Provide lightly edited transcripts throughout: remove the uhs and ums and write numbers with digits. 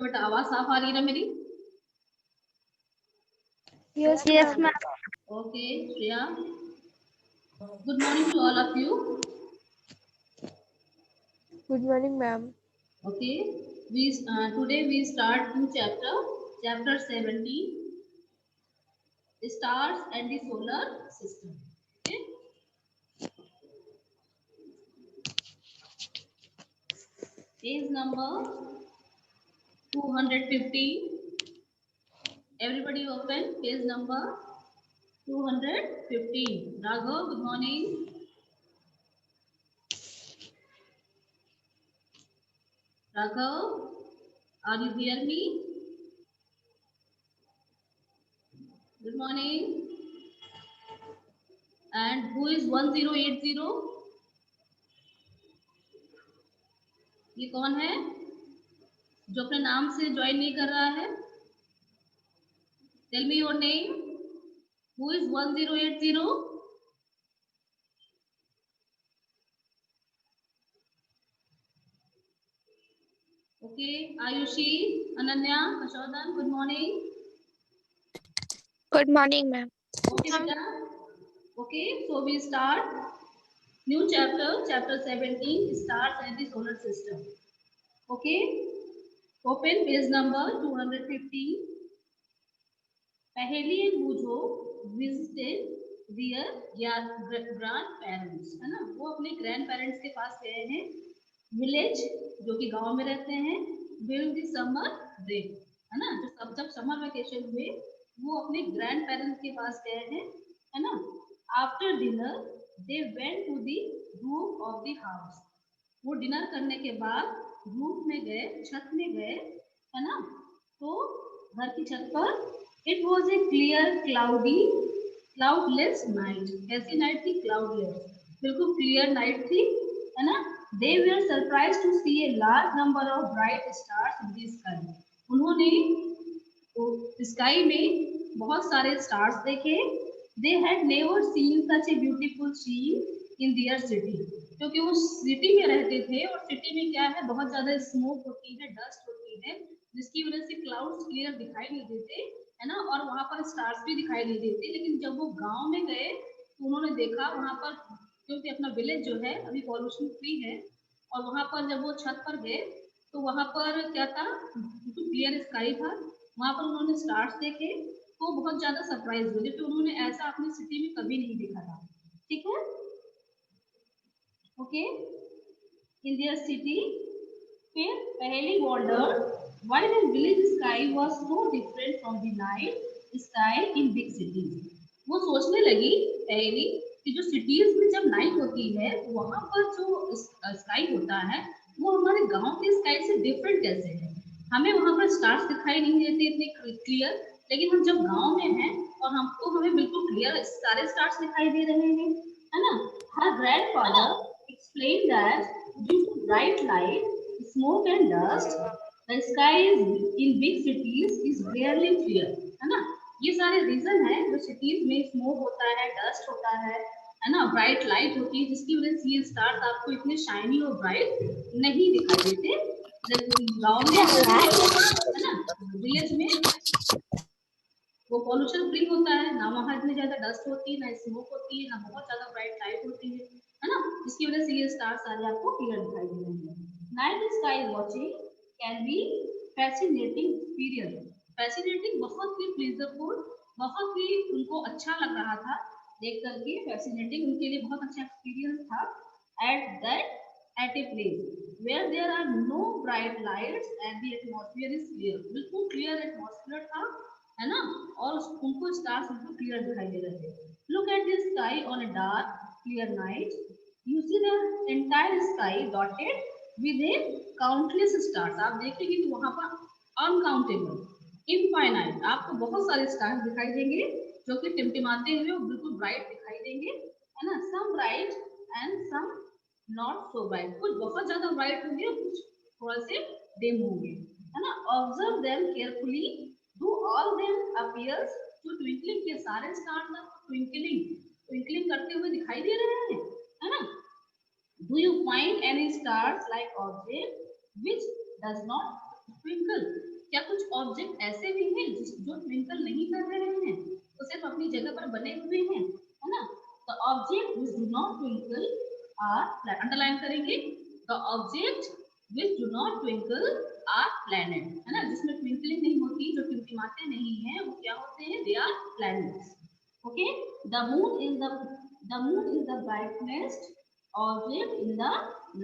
बेटा आवाज साफ आ रही है ना मेरी? Yes, ma'am. Okay Shreya, good morning to all of you. Good morning, ma'am. Okay, today we start new chapter 17, stars and the solar system. Okay, page number 215. Everybody open page number 215. Raghav, good morning. Raghav, are you hear me? Good morning. And who is 1080? ये कौन है जो अपने नाम से join नहीं कर रहा है? Tell me your name. Who is 1080? Okay, Ayushi, Ananya, Kashodan, good morning. Good morning, ma'am. Okay, beta. Okay, so we start new chapter 17, stars and the solar system. Okay, open page number 215. पहेली and बूझो visited there grand parents, है ना, वो अपने grand parents के पास गए हैं village, जो कि गांव में रहते हैं, ड्यूरिंग द समर ब्रेक, है ना, जब समर वेकेशन हुए वो अपने ग्रैंड पेरेंट्स के पास गए हैं, है ना. After dinner they went to the roof of the house, वो डिनर करने के बाद रूफ में गए, छत में गए, है ना, तो घर की छत पर. It was a clear cloudless night, कैसी नाइट थी? क्लाउडलेस, बिल्कुल क्लियर नाइट थी, है ना. They were surprise to see a large number of bright stars in the sky, उन्होंने तो स्काई में बहुत सारे स्टार्स देखे. They had never seen such a beautiful scene in their city, क्योंकि वो सिटी में रहते थे और सिटी में क्या है, बहुत ज्यादा स्मोक होती है, डस्ट होती है, जिसकी वजह से क्लाउड्स क्लियर दिखाई नहीं देते, है ना, और वहां पर स्टार्स भी दिखाई नहीं देते. लेकिन जब वो गांव में गए तो उन्होंने देखा वहां पर, क्योंकि अपना विलेज जो है अभी पॉल्यूशन फ्री है, और वहां पर जब वो छत पर गए तो वहां पर क्या था, क्लियर स्काई था, वहां पर उन्होंने स्टार्स देखे तो बहुत ज्यादा सरप्राइज हुए, जबकि उन्होंने ऐसा अपनी सिटी में कभी नहीं देखा था. ठीक है, ओके. इन दियर सिटी, फिर पहली wander why the village sky was so different from the night sky in big cities. वो सोचने लगी पहली कि जो सिटीज में जब नाइट होती है वहां पर जो स्काई होता है वो हमारे गांव के स्काई से डिफरेंट कैसे है. हमें वहां पर स्टार्स दिखाई नहीं देते इतने क्लियर, लेकिन हम जब गांव में हैं और हमको हमें बिल्कुल क्लियर सारे स्टार्स दिखाई दे रहे हैं, है ना. हर grandfather explained that due to bright light, smoke and dust, the sky is in big cities is rarely clear, है ना. ये सारे रीजन है, जो सिटीज में स्मोक होता है, डस्ट होता है ना, ब्राइट लाइट होती है, जिसकी वजह से ये स्टार्स आपको इतने शाइनी और ब्राइट नहीं दिखाई देते. गाँव में है ना, विलेज में वो पॉल्यूशन फ्री होता है ना, वहाँ इतनी ज्यादा डस्ट होती है, ना स्मोक होती है, ना बहुत ज्यादा ब्राइट लाइट होती है ना, जिसकी वजह से ये स्टार्स सारे आपको क्लियर दिखाई दे रहे हैं. Night sky watching can be fascinating experience, fascinating बहुत ही प्लीजरफुल, बहुत ही उनको अच्छा लग रहा था देख करके, फैसिनेटिंग उनके लिए बहुत अच्छा एक्सपीरियंस था. At a place where there are no bright lights and the atmosphere is clear, बिल्कुल क्लियर एटमॉस्फेयर था, है ना, और उनको स्टार्स बिल्कुल क्लियर दिखाई दे रहे थे. Look at the sky on a dark clear night, you see the entire sky dotted with A countless stars, आप देखेंगे तो वहां पर अनकाउंटेबल इनफाइनाइट आपको बहुत सारे स्टार्स दिखाई देंगे जो कि टिमटिमाते हुए और बिल्कुल ब्राइट दिखाई देंगे, है ना. Some bright and some not so bright, कुछ बहुत ज्यादा ब्राइट होंगे, कुछ थोड़ा से डिम होंगे, है ना. Observe them carefully, do all them appears to twinkling, के सारे स्टार्स आपको ट्विंकलिंग करते हुए दिखाई दे रहे हैं, है ना. do you find any stars like object which does not twinkle, क्या कुछ ऑब्जेक्ट ऐसे भी हैं जो ट्विंकल नहीं कर रहे हैं, तो सिर्फ अपनी जगह पर बने हुए हैं, है ना? The object which do not twinkle are, underline करेंगे, the object which do not twinkle are planet, है ना? जिसमें ट्विंकलिंग नहीं होती, जो टिमटिमाते नहीं हैं, वो क्या होते हैं? They are planets. Okay, the moon is the brightest object in the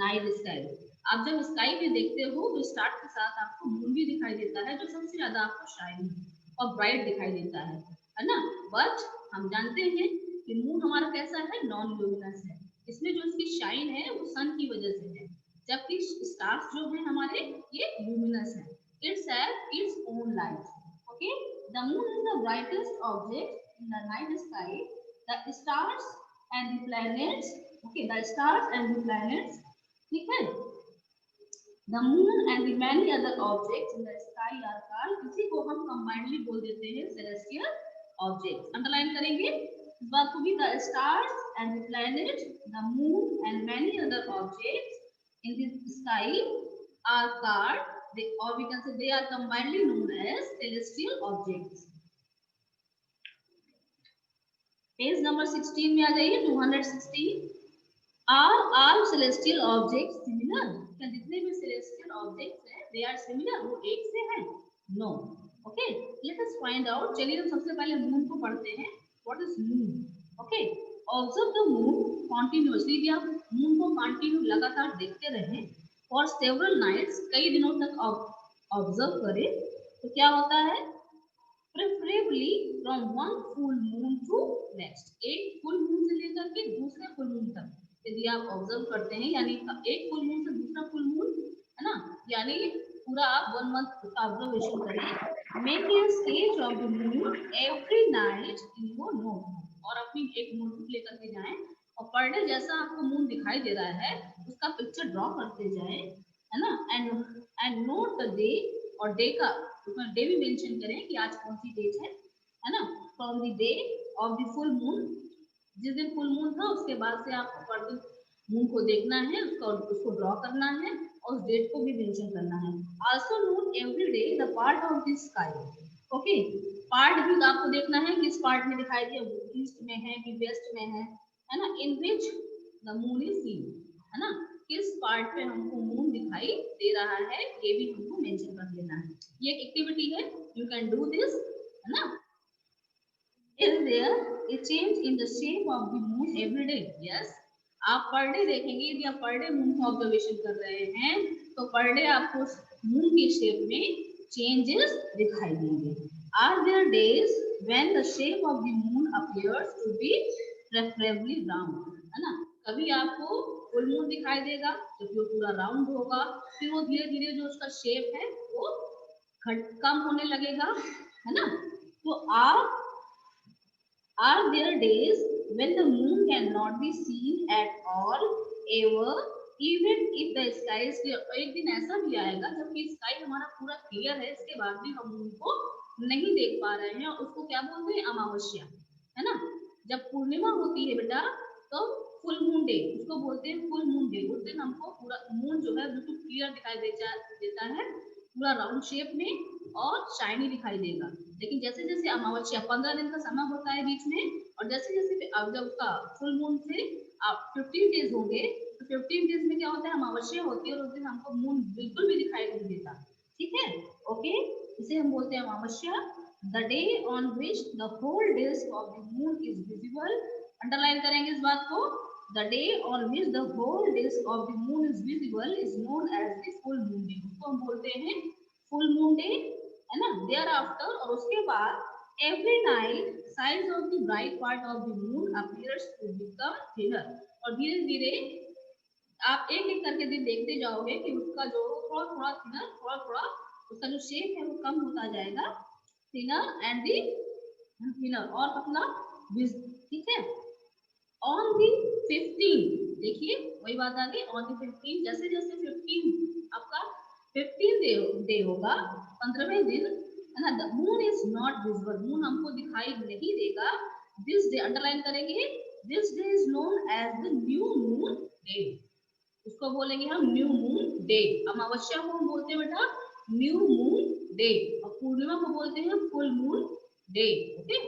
night sky. आप जब स्काई में देखते हो तो स्टार के साथ आपको मून भी दिखाई देता है, जो सबसे ज्यादा आपको शाइन और ब्राइट दिखाई देता है ना? बट हम जानते हैं कि मून हमारा कैसा है? नॉन ल्यूमिनस है। इसमें जो इसकी शाइन है वो सन की वजह से है, जबकि स्टार्स जो है हमारे ये ल्यूमिनस है। It's have it's own light. Okay, the moon is the brightest object in the night sky. The stars and the planets, okay, the stars and the planets, ठीक है, the moon and the many other objects in the sky are called, इसी को हम combinedly बोल देते हैं celestial objects। Underline करेंगे इस बात को भी, the stars and the planet, the moon and many other objects in the sky are called, they, or we can say they are combinedly known as celestial objects। Page number 16 में आ जाइए, 216। Are all celestial objects similar? क्या जितने भी celestial objects हैं, they are similar? वो एक से हैं? No. Okay. Let us find out. चलिए हम सबसे पहले moon को पढ़ते हैं. What is moon? Okay. Observe the moon continuously. भी आप moon को continue लगातार देखते रहें for several nights, कई दिनों तक observe करें, तो क्या होता है? Preferably from one full moon to next. एक full moon से लेकर के दूसरे full moon तक यदि आप ऑब्जर्व करते हैं, यानी एक फुल मून से दूसरा फुल मून, है ना, यानी पूरा आप 1 मंथ का ऑब्जर्वेशन करिए। Make a sketch of the moon every night in your notebook, और अपनी एक नोटबुक लेकर के जाएं और पर डे जैसा आपको मून दिखाई दे रहा है उसका पिक्चर ड्रॉ करते जाएं, है ना? एंड नोट द डे, और डे का उसमें डे भी मेंशन करें कि आज कौन सी डेट है ना? From the day of the full moon, जिस दिन फुल मून था उसके बाद से आपको पर दिन मून को देखना है, उसको ड्रॉ करना है और उस डेट को भी मेंशन करना है। Also note every day the part of the sky. Okay, part भी आपको देखना है किस पार्ट में दिखाई दे, ईस्ट में है कि वेस्ट में है ना? In which the moon is seen, है ना? किस पार्ट पे हमको मून दिखाई दे रहा है, ये भी हमको मेंशन कर लेना है। ये एक एक्टिविटी है, यू कैन डू दिस, है ना? Is there a change in the shape of the moon every day? Yes. आप पर डे देखेंगे, यदि आप पर डे मून का ऑब्जर्वेशन कर रहे हैं तो पर डे आपको मून की शेप में चेंजेस दिखाई देंगे। Are there days when the shape of the moon appears to be preferably round? है ना? कभी आपको फुल मून दिखाई देगा जब वो पूरा राउंड होगा, फिर वो धीरे धीरे जो उसका शेप है वो कम होने लगेगा, है ना? तो आप Are there days when the moon cannot be seen at all, ever, even if the sky is clear? एक दिन ऐसा भी आएगा जबकि स्काई हमारा पूरा क्लियर है, इसके बाद भी हम मून को नहीं देख पा रहे हैं, और उसको क्या बोलते हैं? अमावस्या, है ना? जब पूर्णिमा होती है बेटा तो फुल मून डे, उसको बोलते हैं फुल मून डे। उस दिन हमको पूरा मून जो है बिल्कुल क्लियर दिखाई देता है, पूरा राउंड शेप में और शाइनी दिखाई देगा। लेकिन जैसे जैसे अमावस्या 15 दिन का समय होता है बीच में, और जैसे जैसे अब जब उसका फुल मून से 15 डेज होंगे तो 15 डेज में क्या होता है? अमावस्या होती है और उस दिन हमको मून बिल्कुल भी दिखाई नहीं देता। ठीक है? ओके, इसे हम बोलते हैं अमावस्या। The day on which the whole disc of the moon is visible, underline करेंगे इस बात को। The day on which the whole disc of the moon is visible is known as the full moon day, उसको हम बोलते हैं full moon day, है ना? देयर आफ्टर, और उसके बाद every night size of the bright part of the moon appears to become thinner, और धीरे धीरे आप एक एक करके दिन देखते जाओगे कि उसका जो थोड़ा थोड़ा थिनर, थोड़ा थोड़ा उसका जो शेप है वो कम होता जाएगा, थिनर एंड दी थिनर, और पतला, ठीक है? ऑन दी 15, देखिए वही बात आ गई, ऑन दी 15, जैसे जैसे 15 आपका 15 डे होगा, 15वें दिन, है ना? The moon is not visible, moon हमको दिखाई नहीं देगा। दिस डे, अंडरलाइन करेंगे, this day is known as the new moon day, उसको बोलेंगे हम न्यू मून डे। अमावस्या को हम बोलते हैं बेटा न्यू मून डे, और पूर्णिमा को बोलते हैं फुल मून डे। ओके,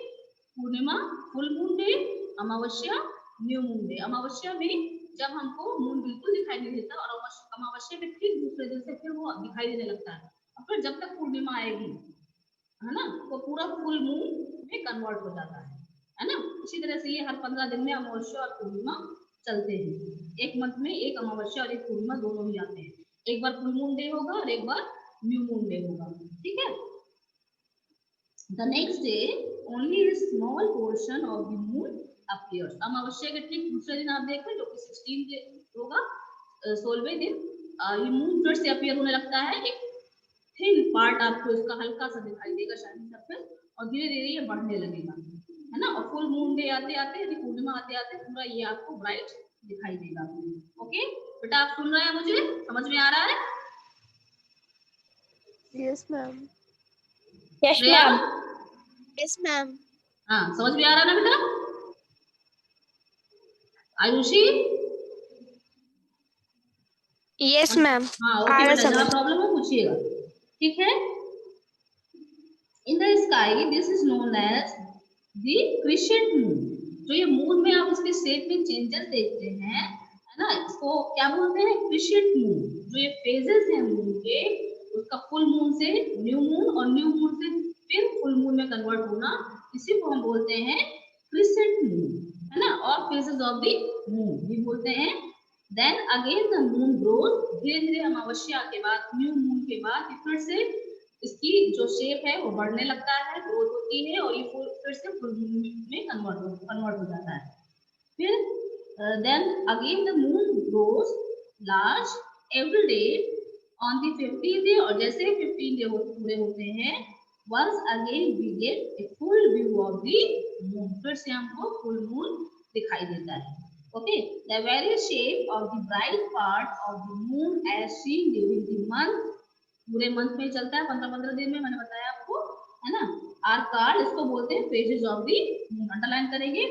पूर्णिमा फुल मून डे, अमावस्या न्यू मून डे। अमावस्या में जब हमको मून बिल्कुल दिखाई नहीं देता और अमावस्या के ठीक दूसरे दिन से फिर वो दिखाई देने लगता है, और फिर जब तक पूर्णिमा आएगी, है ना, तो पूरा फुल मून में कन्वर्ट हो जाता है ना। इसी तरह से ये हर 15 दिन में अमावस्या और पूर्णिमा चलते हैं। एक मंथ में एक अमावस्या और एक पूर्णिमा दोनों ही आते हैं, एक बार फुल मून डे होगा और एक बार न्यू मून डे होगा। ठीक है, the next day only a small portion of the moon appears। अमावस्या के ठीक दूसरे दिन आप देखें जो कि 16 होगा, 16वें दिन ये मून फिर से अपीयर होने लगता है, एक थिन पार्ट आपको इसका हल्का सा दिखाई देगा शाइनिंग सरफेस, और धीरे धीरे ये बढ़ने लगेगा, है ना। और फुल मून डे आते आते यदि पूर्णिमा आते आते पूरा ये आपको ब्राइट दिखाई देगा। ओके बेटा, आप सुन रहे हैं, मुझे समझ में आ रहा है? Yes, ma'am. Yes, Shreya, ma'am. Yes, ma'am. हाँ समझ में आ रहा है ना बेटा? Ayushi, Yes, ma'am. हाँ ओके आ रहा बेटा, जहाँ समझ। प्रॉब्लम हो पूछिएगा। ठीक है, in the sky this is known as the crescent moon. जो ये मून में आप इसके शेप में चेंजेस देखते हैं, है ना, इसको क्या बोलते हैं? Crescent moon. जो ये फेजेस हैं मून के, उसका फुल मून से न्यू मून और न्यू मून से फिर फुल मून में कन्वर्ट होना, इसी को हम बोलते हैं क्रिसेंट मून, है ना, और फेजेस ऑफ द मून भी बोलते हैं। Then again the moon grows, धीरे धीरे अमावस्या के बाद, न्यू मून के बाद फिर से इसकी जो शेप है वो बढ़ने लगता है, ग्रोथ होती है, और ये फिर से फुल मून में कन्वर्ट हो जाता है। फिर then again the moon grows large every day on the 15th day, और जैसे 15 डे पूरे होते हैं, once again we get a full view of the moon, फिर से हमको फुल मून दिखाई देता है। Okay, the various shape of the bright part of the moon as seen during the month, पूरे मंथ में चलता है, 15-15 दिन में, मैंने बताया आपको, है ना, आर कार्ड इसको बोलते हैं phases of the moon. Underline करेंगे,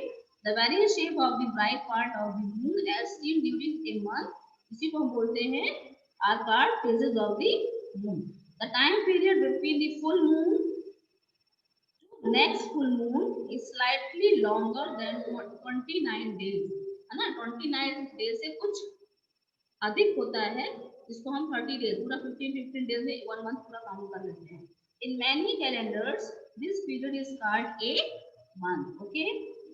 the various shape of the bright part of the moon as seen during a month, इसी को हम बोलते हैं are called phases of the moon. The time period between the full moon next full moon is slightly longer than 29 days, है ना, 29 days से कुछ अधिक होता है, इसको हम 30 डेज, पूरा 15 डेज में 1 मंथ पूरा काउंट कर लेते हैं। In many calendars this period is called a month. Okay,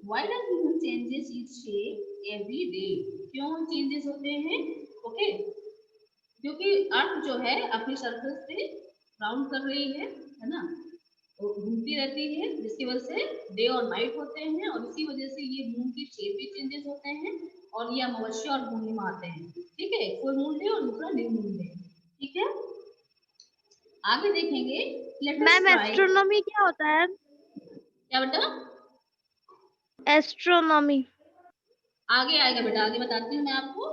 why does moon changes its shape every day? क्यों चेंजेस होते हैं? ओके, क्योंकि अर्थ जो है अपनी सरफेस पे राउंड कर रही है ना, घूमती रहती है, जिसकी वजह से डे और नाइट होते हैं, और इसी वजह से ये मून की शेप भी चेंजेस होते हैं, और ये अमावस्या और पूर्णिमा आते हैं। ठीक है, फुल मून डे और दूसरा न्यू मून डे। ठीक है, आगे देखेंगे। मैम एस्ट्रोनॉमी क्या होता है? क्या बेटा? एस्ट्रोनॉमी आगे आएगा बेटा, आगे बताती हूँ मैं आपको।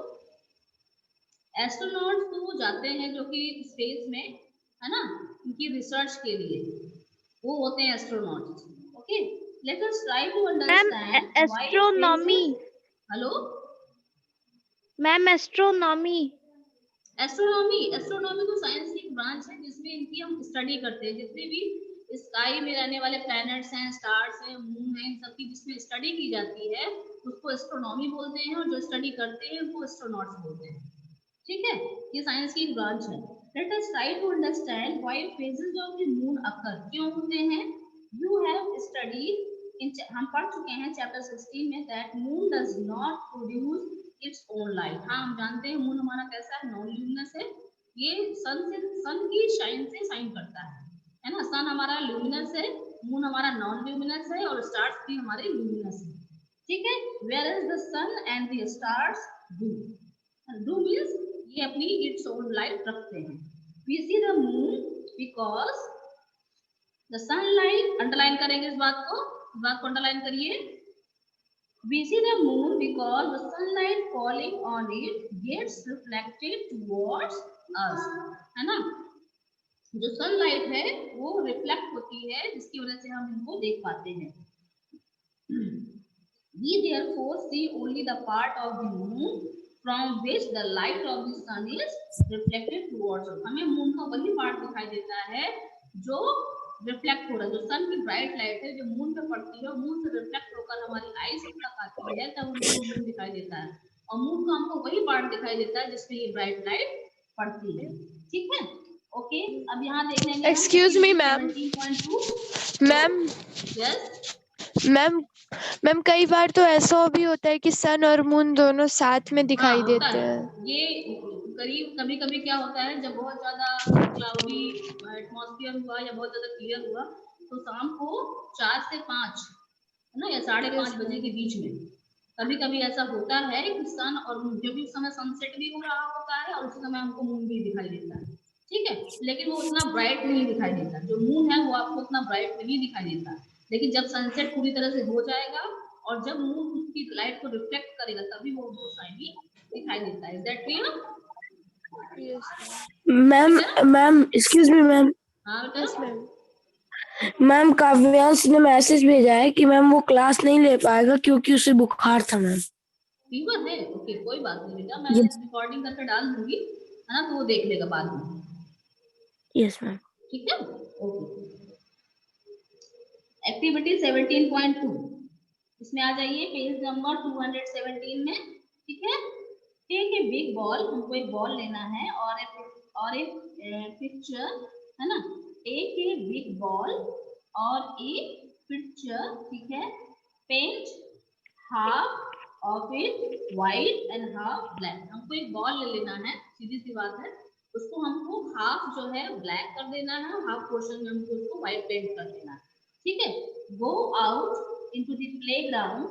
एस्ट्रोनॉट्स तो वो जाते हैं जो कि स्पेस में, है ना, उनकी रिसर्च के लिए वो होते हैं astronauts. Okay, let us try to understand why astronomy phases. Hello ma'am, astronomy. Astronomy तो साइंस की ब्रांच है जिसमें इनकी हम स्टडी करते हैं, जितने भी स्काई में रहने वाले प्लैनेट्स हैं, स्टार्स हैं, मून है, इन सबकी जिसमें स्टडी की जाती है उसको एस्ट्रोनॉमी बोलते हैं, और जो स्टडी करते हैं उनको एस्ट्रोनॉट्स बोलते हैं। ठीक है, ये साइंस की एक ब्रांच है। Let us try to understand why phases of the moon occur, क्यों होते हैं। यू हैव स्टडीड इन, हम पढ़ चुके हैं चैप्टर 16 में, that moon does not produce it's own light. हाँ, हम जानते हैं मून हमारा कैसा है, नॉन ल्यूमिनस है, ये सन की शाइन से शाइन करता है ना। सन हमारा ल्यूमिनस है, मून हमारा नॉन ल्यूमिनस है, और स्टार्स भी हमारे ल्यूमिनस है। ठीक है, where is the sun and the stars do means ये अपनी इट्स ओन लाइट रखते हैं। We see the moon because the sunlight, underline करेंगे इस बात को अंडरलाइन करिए। We see the moon because the sunlight falling on it gets reflected towards us, है ना, जो सनलाइट है वो रिफ्लेक्ट होती है, जिसकी वजह से हम इनको देख पाते हैं। We therefore see only the part of the moon from which the light of the sun is reflected towards us. हमें मून का वही पार्ट दिखाई देता है जो रिफ्लेक्ट हो रहा है, जो सन की ब्राइट लाइट है जो मून पे पड़ती है, मून से रिफ्लेक्ट होकर हमारी आईज तक आती है, तब हमको मून दिखाई देता है। और मून का हमको वही पार्ट दिखाई देता है जिसमें ये ब्राइट लाइट पड़ती है। ठीक है, ओके। अब यहाँ देख लेंगे हम excuse me ma'am. 17.2। Ma'am yes ma'am ma'am कई बार तो ऐसा भी होता है कि सन और मून दोनों साथ में हाँ दिखाई होता देते है हैं। ये करीब, कभी कभी क्या होता है जब बहुत ज्यादा क्लाउडी एटमॉस्फेयर हुआ या बहुत ज्यादा क्लियर हुआ तो शाम को 4 से 5 है ना, या 5:30 बजे के बीच में कभी कभी ऐसा होता है कि सन और मून, जो भी उस समय सनसेट भी हो रहा होता है और उस समय हमको मून भी दिखाई देता है। ठीक है, लेकिन वो उतना ब्राइट नहीं दिखाई देता, जो मून है वो आपको उतना ब्राइट नहीं दिखाई देता। लेकिन जब सनसेट पूरी तरह से हो जाएगा और जब मून उसकी लाइट को रिफ्लेक्ट करेगा तभी वो हमको शाइनी दिखाई देता है। Is that clear? Ma'am ma'am excuse me ma'am. हाँ बेटा। मैम काव्यांश ने मैसेज भेजा है कि मैम वो क्लास नहीं ले पाएगा क्योंकि उसे बुखार था मैम। फीवर है? ओके कोई बात नहीं बेटा, मैं यस रिकॉर्डिंग करके डाल दूंगी, है ना, तो वो देख लेगा बाद में। Yes ma'am. ठीक है, ओके। एक्टिविटी 17.2 इसमें आ जाइए पेज नंबर 217 में। ठीक है, टेक ए बिग बॉल, हमको एक बॉल लेना है और एक पिक्चर, है ना, टेक ए बिग बॉल और एक पिक्चर। ठीक है, paint half of it white and half black. हमको एक बॉल ले लेना है, सीधी सी बात है, उसको हमको हाफ जो है ब्लैक कर देना है और हाफ पोर्शन में हमको उसको व्हाइट पेंट कर देना है। ठीक है, go out into the playground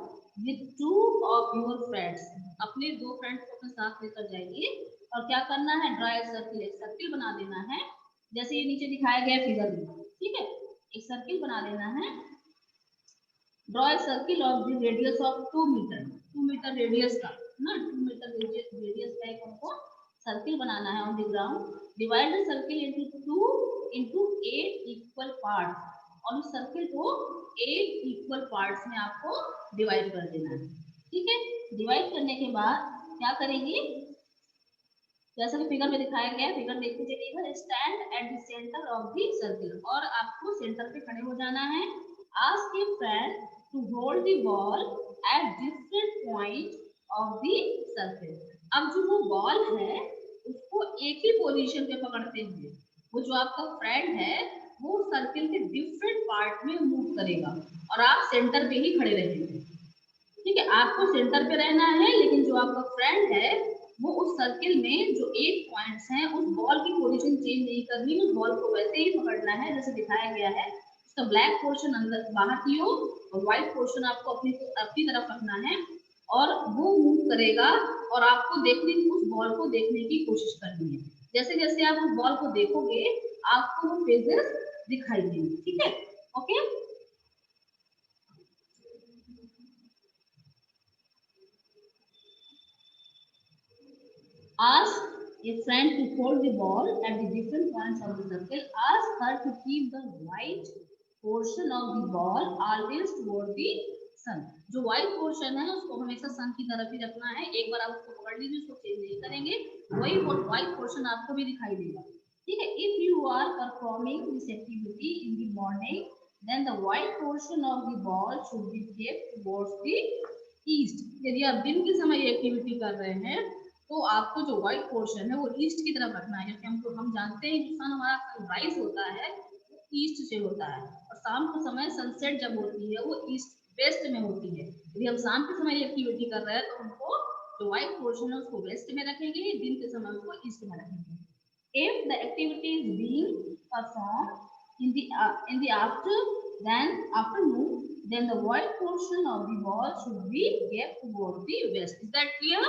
with 2 of your friends, अपने 2 फ्रेंड्स को अपने साथ लेकर जाइए और क्या करना है, ड्रा ए सर्किल, एक सर्किल बना देना है जैसे ये नीचे दिखाया गया फिगर में। ठीक है, एक सर्किल बना देना है। Draw a circle of the radius of 2 metre, 2 metre radius का ना, 2 मीटर रेडियस का एक हमको सर्किल बनाना है on the ground. Divide the circle into 8 equal parts, और उस सर्किल को 8 इक्वल पार्ट्स में आपको डिवाइड कर देना है। ठीक है, डिवाइड करने के बाद क्या करेंगे, जैसा कि फिगर में दिखाया गया है, फिगर देखते चलिएगा। Stand at the centre of the circle, और आपको सेंटर पे खड़े हो जाना है। Ask your friend to hold the ball at different point of the circle. अब जो वो बॉल है उसको एक ही पोजीशन पे पकड़ते हुए वो जो आपका फ्रेंड है वो सर्किल के डिफरेंट पार्ट में मूव करेगा और आप सेंटर पे ही खड़े रहेंगे। ठीक है, आपको सेंटर पे रहना है, लेकिन जो आपका फ्रेंड है वो उस सर्किल में जो 8 पॉइंट्स हैं उस बॉल की पोजीशन चेंज नहीं करनी, उस बॉल को वैसे ही पकड़ना है जैसे दिखाया गया है। उसका ब्लैक पोर्शन अंदर बाहर की ओर और व्हाइट पोर्शन आपको अपनी तरफ रखना है और वो मूव करेगा और आपको उस बॉल को देखने की कोशिश करनी है। जैसे जैसे आप उस बॉल को देखोगे आपको वो फेजेस दिखाई देंगे। ठीक है, okay. Ask a friend to hold the ball at the different points of the circle. Ask her to keep the white portion of the ball always toward the sun. जो white portion है उसको हमेशा sun की तरफ ही रखना है। एक बार आप उसको पकड़ लीजिए, उसको चेंज नहीं करेंगे, वही white portion आपको भी दिखाई देगा। ठीक है, if you are performing this activity in the morning, then the white portion of the ball should be kept towards the east. यदि आप दिन के समय ये एक्टिविटी कर रहे हैं तो आपको जो व्हाइट पोर्शन है वो ईस्ट की तरफ रखना है, क्योंकि हम जानते हैं कि सन हमारा सनराइज होता है ईस्ट से होता है और शाम के समय सनसेट जब होती है वो ईस्ट वेस्ट में होती है। यदि हम शाम के समय एक्टिविटी कर रहे हैं तो हमको जो व्हाइट पोर्शन है उसको वेस्ट में रखेंगे, दिन के समय उसको ईस्ट में रखेंगे। If the activity is being perform in the afternoon, then the white portion of the ball should be kept toward the west. Is that clear?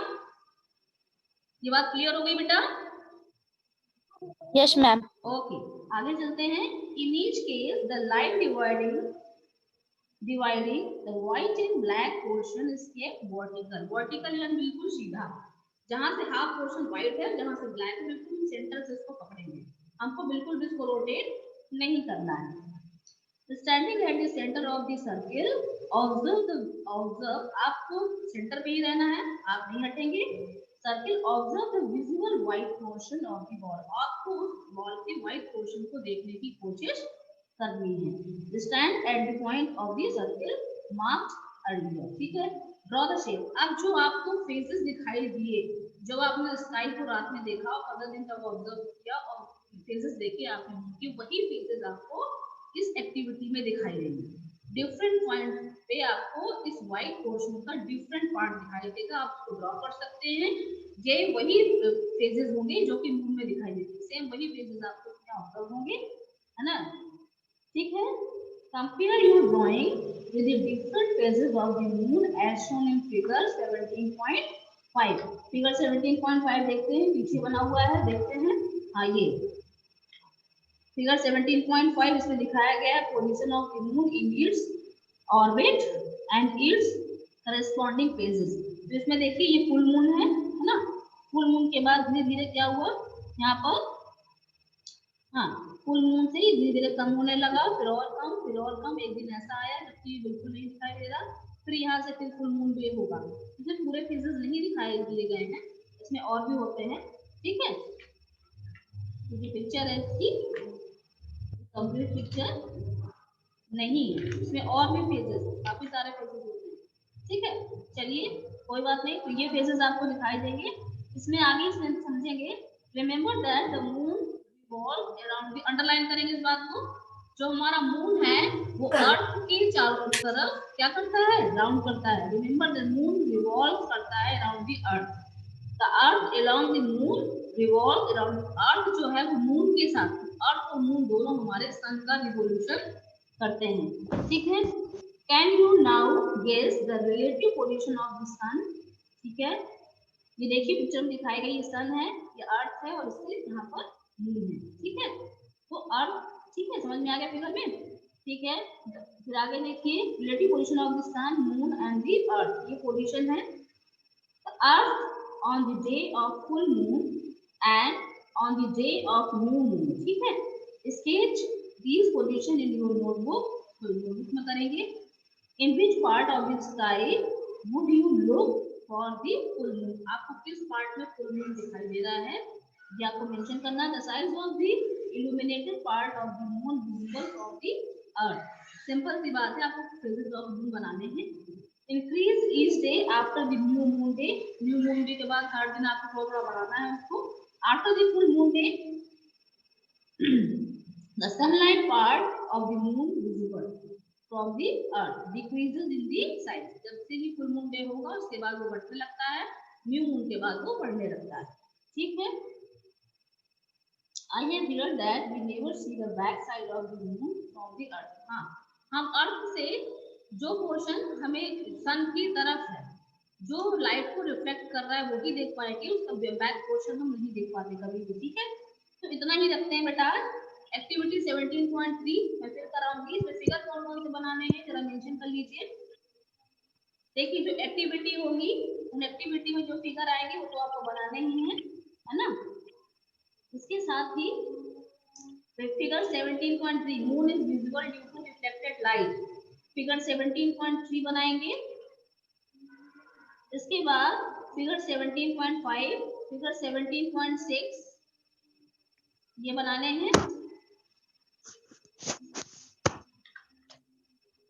ये बात क्लियर हो गई बेटा? Yes ma'am. ओके, आगे चलते हैं। In each case the line dividing the white and black portion is kept vertical. Vertical यानी बिल्कुल सीधा, जहां से हाफ पोर्शन व्हाइट है जहां से ब्लैक है बिल्कुल सेंटर से इसको पकड़ेंगे, हमको बिल्कुल भी इसको रोटेट नहीं करना है। Standing at the centre of the circle, observe आपको सेंटर पे ही रहना है, आप नहीं हटेंगे। Circle observe the visible white portion of the ball, आपको बॉल के व्हाइट पोर्शन को देखने की कोशिश करनी है। Stand at the point of the circle marked earlier, ठीक है। ड्रॉ द शेप, अब जो आपको फेसेस दिखाई दिए, जब आपने स्काई को रात में देखा और 15 दिन तक ऑब्जर्व किया और फेसेस देखे आपने कि वही फेसेस आपको इस एक्टिविटी में दिखाई देंगे। डिफरेंट पॉइंट पे आपको इस व्हाइट पोर्शन का डिफरेंट पार्ट दिखाई देगा, आप उसको ड्रॉ कर सकते हैं। ये वही फेजेस होंगे जो कि मून में दिखाई देते हैं, सेम वही फेजेस आपको इसमें ऑब्जर्व होंगे, है ना, ठीक है। Compare your drawing with the different phases of the moon as shown in figure 17.5। Figure 17.5 देखते हैं, पीछे बना हुआ है, देखते हैं। हाँ, ये फिगर 17.5 इसमें दिखाया गया है position of the moon in its orbit and it's corresponding phases. तो इसमें देखिए ये फुल मून है ना। फुल मून के बाद धीरे धीरे क्या हुआ यहाँ पर, हाँ, फुल मून से ही धीरे धीरे कम होने लगा, फिर और कम, फिर और कम। एक दिन ऐसा आया जबकि बिल्कुल नहीं दिखाई दे रहा, फिर यहाँ से फिर फुल मून डे होगा। इसमें पूरे फेजेस नहीं दिखाई दिए गए हैं, इसमें और भी होते हैं, ठीक है। ये पिक्चर है इसकी, कंप्लीट पिक्चर नहीं है, इसमें और भी फेजेस, काफी सारे फेजेस होते हैं, ठीक है। चलिए कोई बात नहीं, तो ये फेजेस आपको दिखाई देंगे। इसमें आगे इसमें समझेंगे। Remember that the moon revolve around the, underline करेंगे इस बात को, जो हमारा मून है वो अर्थ के चारों तरफ क्या करता है, राउंड करता है। रिमेम्बर द मून रिवॉल्व करता है around the earth, the earth along the moon revolve around, earth जो है वो मून के साथ, अर्थ और मून दोनों हमारे सन का रिवोल्यूशन करते हैं, ठीक है। Can you now guess the relative position of the sun, ठीक है। ये देखिए पिक्चर में दिखाई गई, ये सन है, ये अर्थ है और इससे यहाँ पर मून है, ठीक है। तो अर्थ, ठीक है, समझ में आ गया फिगर में, ठीक है। फिर आगे देखिए relative position of the sun, moon and the earth, ये पोजीशन है। The earth on the day of full moon and on the day of new moon, ठीक है। Sketch these position in your notebook, तो notebook में करेंगे। In which part of the sky would you look for the full moon, आपको किस part में full moon दिखाई दे रहा है, ये आपको मेंशन करना है। The size of the illuminated part of the moon visible from the earth, simple सी बात है, आपको phases of moon बनाने हैं। Increase each day after the new moon day, new moon day के बाद हर दिन आपको थोड़ा थोड़ा बढ़ाना है उसको। After the full moon day, the sunlight part of the moon visible from the earth decreases in the size, जब से भी full moon day होगा उसके बाद वो बढ़ने लगता है, new moon के बाद वो बढ़ने लगता है, ठीक है। I have heard that we never see the back side of the moon from the earth, हाँ, हम अर्थ से जो पोर्शन हमें सन की तरफ है, जो लाइट को रिफ्लेक्ट कर रहा है वो ही देख पाएंगे, उसका बैक पोर्शन हम नहीं देख पाते कभी भी, ठीक है। तो इतना ही रखते हैं बेटा। एक्टिविटी 17.3 मैं फिर कराऊंगी, इसमें फिगर कौन कौन से बनाने हैं जरा मेंशन कर लीजिए। देखिए जो एक्टिविटी होगी उन एक्टिविटी में जो फिगर आएंगे वो तो आपको बनाने ही है ना। इसके साथ ही figure 17.3 moon is visible due to reflected light, figure 17.3 बनाएंगे। इसके बाद फिगर 17.5, फिगर 17.6 ये बनाने हैं,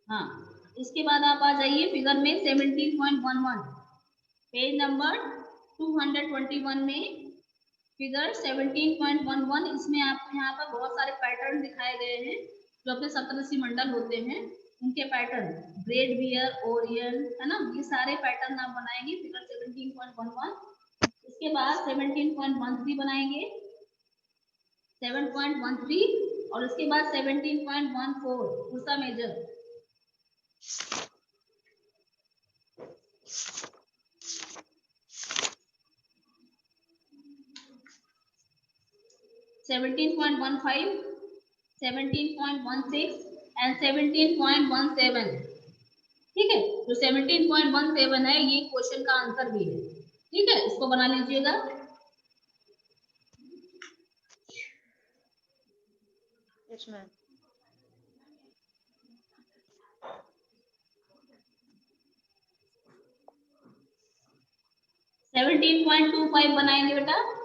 हाँ। इसके बाद आप आ जाइए फिगर में 17.11, पेज नंबर 221 में फिगर 17.11, इसमें आपको यहाँ पर बहुत सारे पैटर्न दिखाए गए हैं जो अपने सप्तऋषि मंडल होते हैं उनके पैटर्न, ग्रेट बियर, ओरियन, है ना, ये सारे पैटर्न आप बनाएंगे फिगर 17.11। इसके बाद 17.13 बनाएंगे, 7.13 और उसके बाद 17.14 Ursa Major, seventeen point 17.16 and 17.17, ठीक है। जो 17.17 है ये क्वेश्चन का आंसर भी है, ठीक है, इसको बना लीजिएगा। Yes, ma'am. 17.25 बनाएंगे बेटा।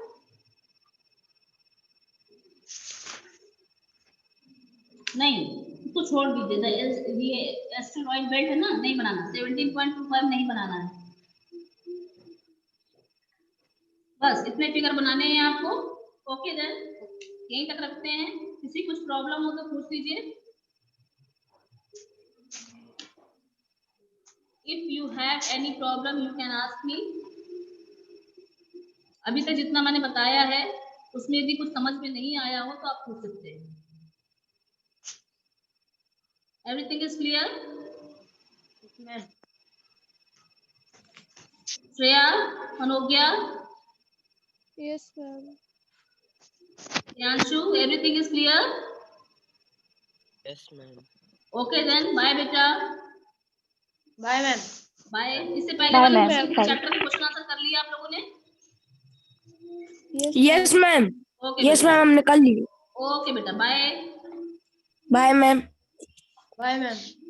नहीं, तो छोड़ दीजिए, ये एस्टेरॉइड बेल्ट है ना, नहीं बनाना। 17.25 नहीं बनाना है। बस इतने फिगर बनाने हैं आपको। ओके देन, यहीं तक रखते हैं। किसी कुछ प्रॉब्लम हो तो पूछ लीजिए। If you have any problem you can ask me. अभी तक जितना मैंने बताया है उसमें यदि कुछ समझ में नहीं आया हो तो आप पूछ सकते हैं। Everything is clear? Yes, ma'am. Shreya, Manogya, yes ma'am. Yanshu, everything is clear? Yes, ma'am. Okay then, bye बेटा। Bye, ma'am. बाय। इससे पहले वाले चैप्टर के क्वेश्चन आंसर कर लिया आप लोगों ने? Yes ma'am. ओके यस बेटा। मैम, हमने कर ली। ओके बेटा, bye. Bye ma'am. Bye, ma'am.